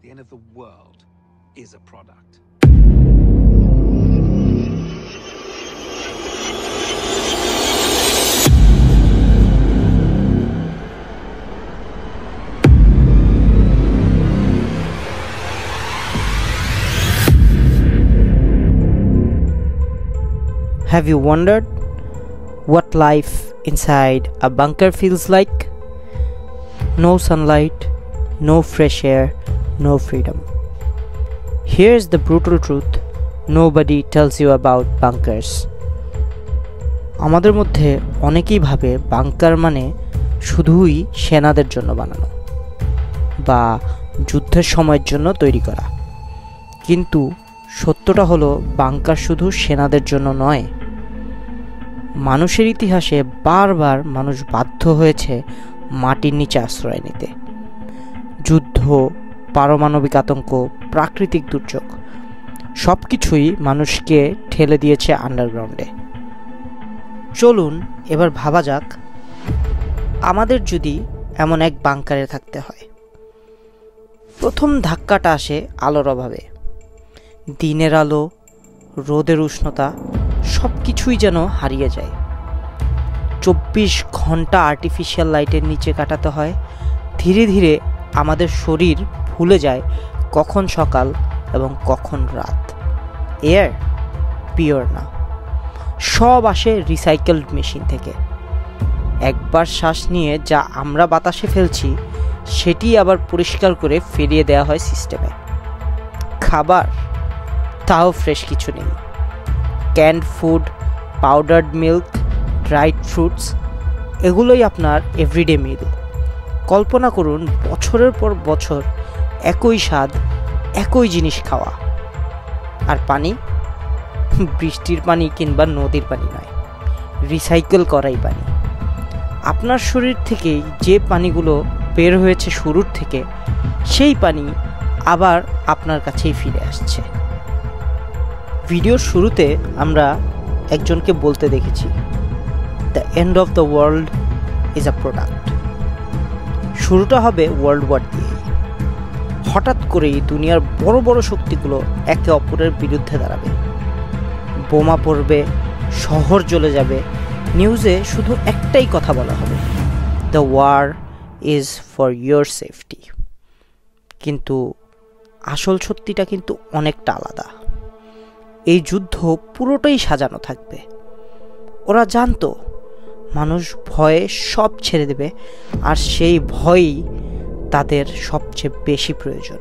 The end of the world is a product. Have you wondered what life inside a bunker feels like? No sunlight, no fresh air, no freedom. Here's the brutal truth nobody tells you about bunkers. আমাদের মধ্যে অনেকেই ভাবে bunker মানে শুধুই সেনাদের জন্য বানানো বা যুদ্ধের সময়ের জন্য তৈরি করা, কিন্তু সত্যটা হলো বাংকার শুধু সেনাদের জন্য নয়। মানুষের ইতিহাসে বারবার মানুষ বাধ্য হয়েছে মাটির নিচে আশ্রয় নিতে। যুদ্ধ, পারমাণবিক আতঙ্ক, প্রাকৃতিক দুর্যোগ সব কিছুই মানুষকে ঠেলে দিয়েছে আন্ডারগ্রাউন্ডে। চলুন এবার ভাবা যাক, আমাদের যদি এমন এক বাংকারে থাকতে হয়। প্রথম ধাক্কাটা আসে আলোর অভাবে। দিনের আলো, রোদের উষ্ণতা সব কিছুই যেন হারিয়ে যায়। 24 ঘন্টা আর্টিফিশিয়াল লাইটের নিচে কাটাতে হয়। ধীরে ধীরে আমাদের শরীর ভুলে যায় কখন সকাল এবং কখন রাত। এয়ার পিওর না, সব আসে রিসাইকেলড মেশিন থেকে। একবার শ্বাস নিয়ে যা আমরা বাতাসে ফেলছি সেটি আবার পরিষ্কার করে ফিরিয়ে দেওয়া হয় সিস্টেমে। খাবার তাও ফ্রেশ কিছু নেই। Canned food, powdered milk, dried fruits এগুলোই আপনার এভরিডে মিল। কল্পনা করুন বছরের পর বছর একই স্বাদ, একই জিনিস খাওয়া। আর পানি, বৃষ্টির পানি কিংবা নদীর পানি নয়, রিসাইকেল করাই পানি। আপনার শরীর থেকেই যে পানিগুলো বের হয়েছে শুরুর থেকে, সেই পানি আবার আপনার কাছেই ফিরে আসছে। ভিডিওর শুরুতে আমরা একজনকে বলতে দেখেছি, the end of the world is a product. শুরুটা হবে ওয়ার্ল্ড ওয়ার দিয়ে। হঠাৎ করেই দুনিয়ার বড় বড় শক্তিগুলো একে অপরের বিরুদ্ধে দাঁড়াবে। বোমা পড়বে, শহর জ্বলে যাবে, নিউজে শুধু একটাই কথা বলা হবে, the war is for your safety. কিন্তু আসল সত্যিটা কিন্তু অনেকটা আলাদা। এই যুদ্ধ পুরোটাই সাজানো থাকবে। ওরা জানতো মানুষ ভয়ে সব ছেড়ে দেবে, আর সেই ভয়ই তাদের সবচেয়ে বেশি প্রয়োজন।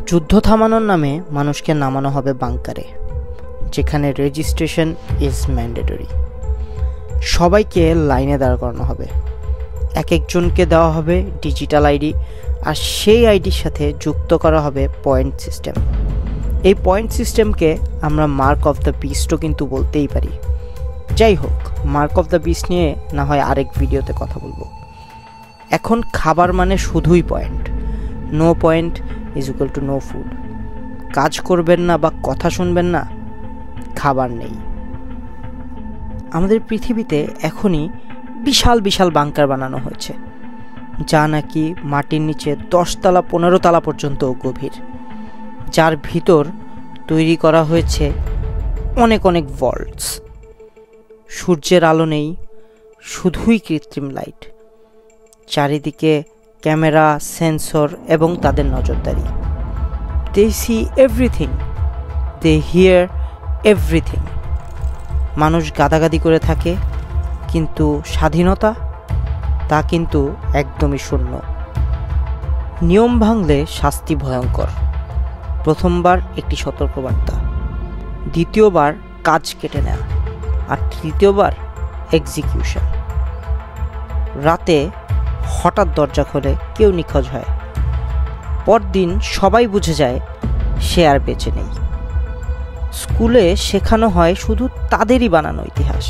যুদ্ধ থামানোর নামে মানুষকে নামানো হবে বাংকারে, যেখানে রেজিস্ট্রেশন ইজ ম্যান্ডেটরি। সবাইকে লাইনে দাঁড় করানো হবে। এক একজনকে দেওয়া হবে ডিজিটাল আইডি, আর সেই আইডির সাথে যুক্ত করা হবে পয়েন্ট সিস্টেম। এই পয়েন্ট সিস্টেমকে আমরা মার্ক অফ দ্য বিস্টও কিন্তু বলতেই পারি। যাই হোক, মার্ক অফ দ্য বিস্ট নিয়ে না হয় আরেক ভিডিওতে কথা বলবো। এখন খাবার মানে শুধুই point. No point is equal to no food. কাজ করবেন না বা কথা শুনবেন না, খাবার নেই। আমাদের পৃথিবীতে এখনই বিশাল বিশাল বাংকার বানানো হয়েছে, যা নাকি মাটির নিচে 10 তলা 15 তলা পর্যন্ত গভীর, যার ভিতর তৈরি করা হয়েছে অনেক অনেক ভল্টস। সূর্যের আলো নেই, শুধুই কৃত্রিম লাইট। চারিদিকে ক্যামেরা, সেন্সর এবং তাদের নজরদারি। They see everything, they hear everything. মানুষ গাদাগাদি করে থাকে, কিন্তু স্বাধীনতা তা কিন্তু একদমই শূন্য। নিয়ম ভাঙলে শাস্তি ভয়ঙ্কর। প্রথমবার একটি সতর্কবার্তা, দ্বিতীয়বার কাজ কেটে নেওয়া, আর তৃতীয়বার এক্সিকিউশন। রাতে হঠাৎ দরজা খোলে, কেউ নিখোঁজ হয়। পরদিন সবাই বুঝে যায় সে আর বেঁচে নেই। স্কুলে শেখানো হয় শুধু তাদেরই বানানো ইতিহাস,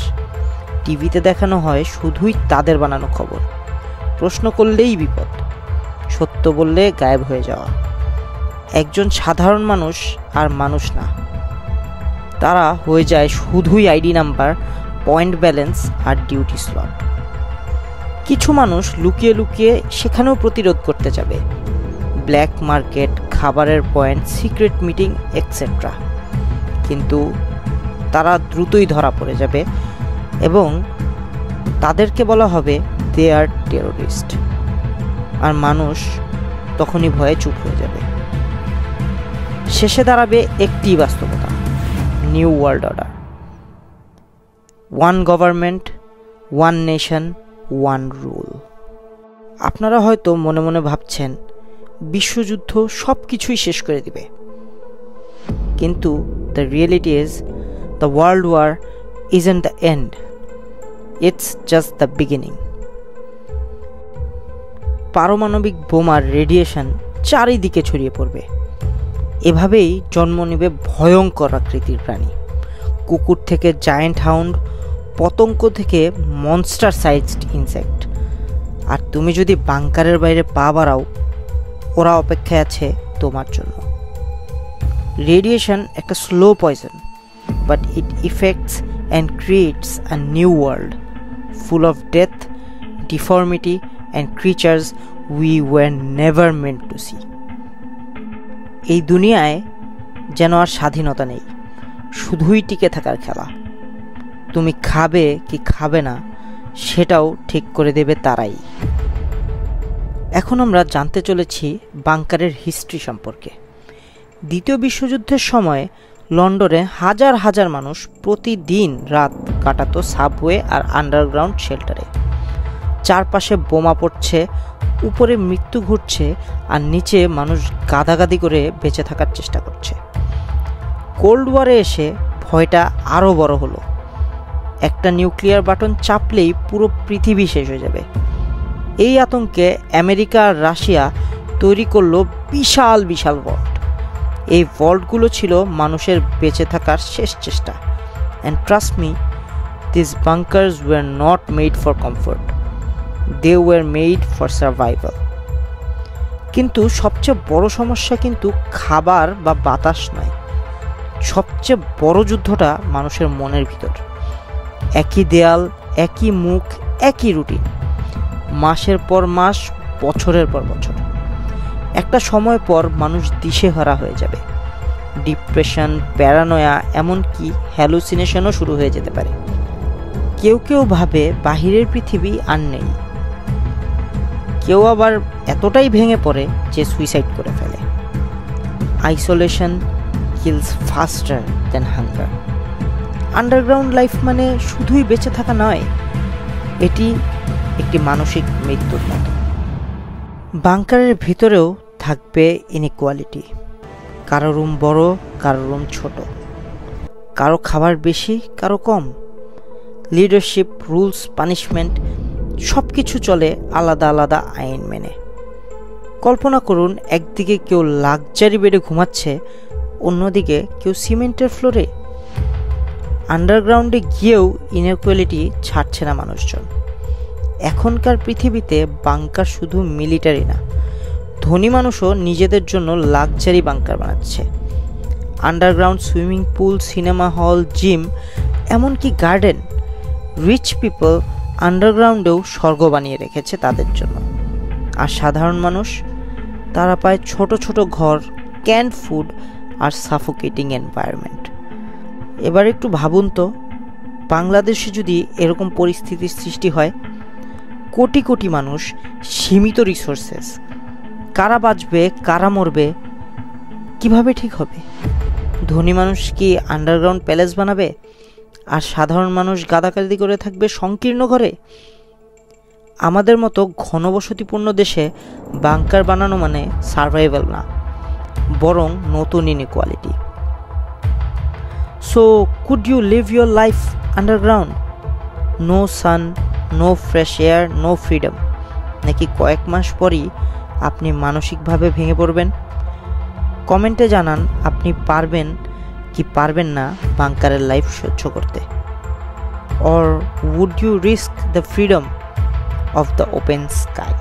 টিভিতে দেখানো হয় শুধুই তাদের বানানো খবর। প্রশ্ন করলেই বিপদ, সত্য বললে গায়েব হয়ে যাওয়া। একজন সাধারণ মানুষ আর মানুষ না, তারা হয়ে যায় শুধুই আইডি নাম্বার, পয়েন্ট ব্যালেন্স আর ডিউটি স্লট। কিছু মানুষ লুকিয়ে লুকিয়ে সেখানেও প্রতিরোধ করতে যাবে, ব্ল্যাক মার্কেট, খাবারের পয়েন্ট, সিক্রেট মিটিং এটসেট্রা। কিন্তু তারা দ্রুতই ধরা পড়ে যাবে এবং তাদেরকে বলা হবে দে আর টেরোরিস্ট, আর মানুষ তখনই ভয়ে চুপ হয়ে যাবে। শেষে দাঁড়াবে একটি বাস্তবতা, new world order, one government, one nation, one rule. আপনারা হয়তো মনে মনে ভাবছেন বিশ্বযুদ্ধ সব কিছুই শেষ করে দিবে, কিন্তু the reality is the world war isn't the end, it's just the beginning. পারমাণবিক বোমার রেডিয়েশন চারিদিকে ছড়িয়ে পড়বে। এভাবেই জন্ম নেবে ভয়ঙ্কর আকৃতির প্রাণী, কুকুর থেকে জায়ান্ট হাউন্ড, পতঙ্গ থেকে মনস্টার সাইজড ইনসেক্ট। আর তুমি যদি বাংকারের বাইরে পা বাড়াও, ওরা অপেক্ষায় আছে তোমার জন্য। রেডিয়েশন একটা slow poison, but it effects and creates a new world full of death, deformity and creatures we were never meant to see. এই দুনিয়ায় যেন আর স্বাধীনতা নেই, শুধুই টিকে থাকার খেলা। তুমি খাবে কি খাবে না সেটাও ঠিক করে দেবে তারাই। এখন আমরা জানতে চলেছি বাংকারের হিস্ট্রি সম্পর্কে। দ্বিতীয় বিশ্বযুদ্ধের সময় লন্ডনে হাজার হাজার মানুষ প্রতিদিন রাত কাটাতো সাবওয়ে আর আন্ডারগ্রাউন্ড শেল্টারে। চারপাশে বোমা পড়ছে, উপরে মৃত্যু ঘটছে, আর নিচে মানুষ গাদাগাদি করে বেঁচে থাকার চেষ্টা করছে। কোল্ড ওয়ারে এসে ভয়টা আরও বড় হলো। একটা নিউক্লিয়ার বাটন চাপলেই পুরো পৃথিবী শেষ হয়ে যাবে। এই আতঙ্কে আমেরিকা আর রাশিয়া তৈরি করলো বিশাল বিশাল ভল্ট। এই ভল্টগুলো ছিল মানুষের বেঁচে থাকার শেষ চেষ্টা। And trust me, this bunkers were not made for comfort, they were made for survival. কিন্তু সবচেয়ে বড় সমস্যা কিন্তু খাবার বা বাতাস নয়, সবচেয়ে বড় যুদ্ধটা মানুষের মনের ভিতর। একই দেয়াল, একই মুখ, একই রুটিন, মাসের পর মাস, বছরের পর বছর। একটা সময় পর মানুষ দিশেহারা হয়ে যাবে। ডিপ্রেশন, প্যারানয়া, এমনকি হ্যালুসিনেশনও শুরু হয়ে যেতে পারে। কেউ কেউ ভাবে বাহিরের পৃথিবী আর নেই, কেউ আবার এতটাই ভেঙে পড়ে যে সুইসাইড করে ফেলে। আইসোলেশন কিলস ফাস্টার দেন হাঙ্গার। আন্ডারগ্রাউন্ড লাইফ মানে শুধুই বেঁচে থাকা নয়, এটি একটি মানসিক মৃত্যুর মতো। বাংকারের ভিতরেও থাকবে ইনইকুয়ালিটি। কারো রুম বড়, কারো রুম ছোট, কারো খাবার বেশি, কারো কম। লিডারশিপ, রুলস, পানিশমেন্ট সব কিছু চলে আলাদা আলাদা আইন মেনে। কল্পনা করুন, একদিকে কেউ লাক্সারি বেডে ঘুমাচ্ছে, অন্যদিকে কেউ সিমেন্টের ফ্লোরে। আন্ডারগ্রাউন্ডে গিয়েও ইনইকুয়ালিটি ছাড়ছে না মানুষজন। এখনকার পৃথিবীতে বাংকার শুধু মিলিটারি না, ধনী মানুষও নিজেদের জন্য লাক্সারি বাংকার বানাচ্ছে। Underground swimming pool, cinema hall, gym, এমনকি গার্ডেন। রিচ পিপল আন্ডারগ্রাউন্ডেও স্বর্গ বানিয়ে রেখেছে তাদের জন্য। আর সাধারণ মানুষ, তারা পায় ছোট ছোট ঘর, ক্যান্ড ফুড আর সাফোকেটিং এনভায়রনমেন্ট। এবার একটু ভাবুন তো, বাংলাদেশে যদি এরকম পরিস্থিতির সৃষ্টি হয়, কোটি কোটি মানুষ, সীমিত রিসোর্সেস, কারা বাঁচবে কারা মরবে কিভাবে ঠিক হবে? ধনী মানুষ কি আন্ডারগ্রাউন্ড প্যালেস বানাবে, আর সাধারণ মানুষ গাদাগাদি করে থাকবে সংকীর্ণ ঘরে? আমাদের মতো ঘনবসতিপূর্ণ দেশে বাংকার বানানো মানে সার্ভাইভাল না, বরং নতুন inequality. So could you live your life underground? No sun, no fresh air, no freedom? নাকি কয়েক মাস পরই আপনি মানসিকভাবে ভেঙে পড়বেন? কমেন্টে জানান আপনি পারবেন কি পারবেন না বাংকারের লাইফ সহ্য করতে। Or would you risk the freedom of the open sky?